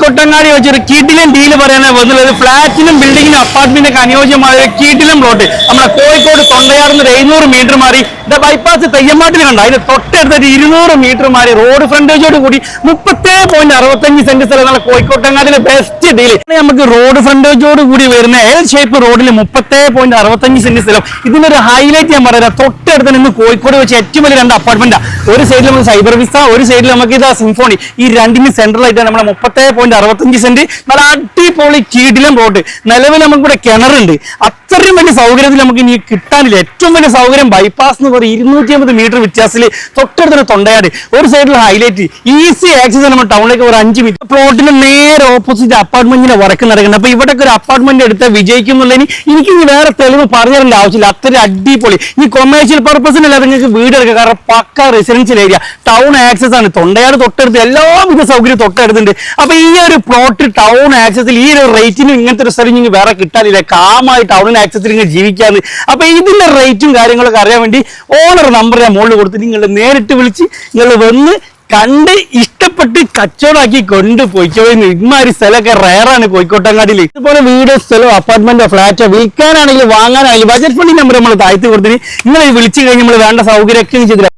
കോഴിക്കോട്ടങ്ങാടി വെച്ചൊരു കിടിലൻ ഡീല് പറയാനാണ് വന്നുള്ളത്. ഫ്ലാറ്റിനും ബിൽഡിങ്ങിനും അപ്പാർട്ട്മെന്റിനൊക്കെ അനുയോജ്യമായ ഒരു കിടിലൻ പ്ലോട്ട് നമ്മുടെ കോഴിക്കോട് തൊണ്ടയാർന്ന് 700 മീറ്റർ മാറി ബൈപ്പാസ് തെയ്യമ്മാട്ടിൽ കണ്ട അതിന് തൊട്ടടുത്തൊരു 200 മീറ്റർ മാറി റോഡ് ഫ്രണ്ടേജോട് കൂടി 37.65 സെന്റ് സ്ഥലം നമ്മുടെ കോഴിക്കോട്ടങ്ങാടിയിലെ ബെസ്റ്റ് ഡീല്. നമുക്ക് റോഡ് ഫ്രണ്ടേജോട് കൂടി വരുന്ന എൽ ഷേപ്പ് റോഡിൽ 37.65 സെന്റ് സ്ഥലം. ഇതിനൊരു ഹൈലൈറ്റ് ഞാൻ പറയാം, തൊട്ടടുത്ത് നിന്ന് കോഴിക്കോട് വെച്ച് ഏറ്റവും വലിയ 2 അപ്പാർട്ട്മെന്റാ. ഒരു സൈഡിൽ നമുക്ക് സൈബർ വിസ, ഒരു സൈഡിൽ നമുക്ക് ഇതാ സിംഫോണി. ഈ രണ്ടിന് സെൻട്രൽ ആയിട്ട് നമ്മുടെ 37.65 സെന്റ് നല്ല അടിപൊളി കിടിലൻ റോഡ്. നിലവിൽ നമുക്കിവിടെ കിണറുണ്ട്. അത്രയും വലിയ സൗകര്യത്തിൽ നമുക്ക് ഇനി കിട്ടാനില്ല. ഏറ്റവും വലിയ സൗകര്യം ബൈപ്പാസ് എന്ന് പറയും 250 മീറ്റർ വ്യത്യാസത്തിൽ തൊട്ടടുത്ത് തൊണ്ടയാട്. ഒരു സൈഡിൽ ഹൈലൈറ്റ്, ഈസി ആക്സസ് നമ്മുടെ ടൗണിലേക്ക് ഒരു 5 മിനിറ്റ്. പ്ലോട്ടിന് നേരെ ഓപ്പോസിറ്റ് അപ്പാർട്ട്മെന്റിന്റെ വർക്ക് നടക്കുന്നത്. അപ്പൊ ഇവിടെ ഒരു അപ്പാർട്ട്മെന്റ് എടുത്ത് വിജയിക്കും എന്നുള്ളതിന് എനിക്ക് ഇനി വേറെ തെളിവ് പറഞ്ഞു തരേണ്ട ആവശ്യമില്ല. അത്രയും അടിപൊളി. ഈ കൊമേഴ്ഷ്യൽ പർപ്പസിനല്ലാതെ നിങ്ങൾക്ക് വീട് എടുക്കുക, കാരണം പക്ക റെസിഡൻഷ്യൽ ഏരിയ, ടൗൺ ആക്സസ് ആണ്. തൊണ്ടയാട് തൊട്ടടുത്ത് എല്ലാവിധ സൗകര്യം തൊട്ടടുത്തുണ്ട്. അപ്പൊ ഈ ഒരു പ്ലോട്ട് ടൗൺ ആക്സസിൽ ഈ ഒരു റേറ്റിനും ഇങ്ങനത്തെ ഒരു സ്ഥലം നിങ്ങൾക്ക് വേറെ കിട്ടാനില്ല. കാമായി ടൗൺ ആക്സസിൽ നിങ്ങൾ ജീവിക്കാന്ന്. അപ്പൊ ഇതിന്റെ റേറ്റും കാര്യങ്ങളൊക്കെ അറിയാൻ വേണ്ടി ഓണർ നമ്പർ ഞാൻ മുകളിൽ കൊടുത്തിട്ട് നിങ്ങൾ നേരിട്ട് വിളിച്ച് നിങ്ങൾ വന്ന് കണ്ട് ഇഷ്ടപ്പെട്ട് കച്ചവടമാക്കി കൊണ്ടുപോയിക്കോന്ന്. ഇമാതിരി സ്ഥലമൊക്കെ റയറാണ് കോഴിക്കോട്ടങ്ങാടിയിൽ. ഇതുപോലെ വീടോ സ്ഥലമോ അപ്പാർട്ട്മെന്റോ ഫ്ലാറ്റോ വിൽക്കാനാണെങ്കിലും വാങ്ങാനാണെങ്കിലും ബജറ്റ് ഫണ്ടിങ് നമ്പർ നമ്മൾ താഴ്ത്തി കൊടുത്തിട്ട് നിങ്ങൾ വിളിച്ചു കഴിഞ്ഞ് നമ്മൾ വേണ്ട സൗകര്യമൊക്കെ ചെയ്തില്ല.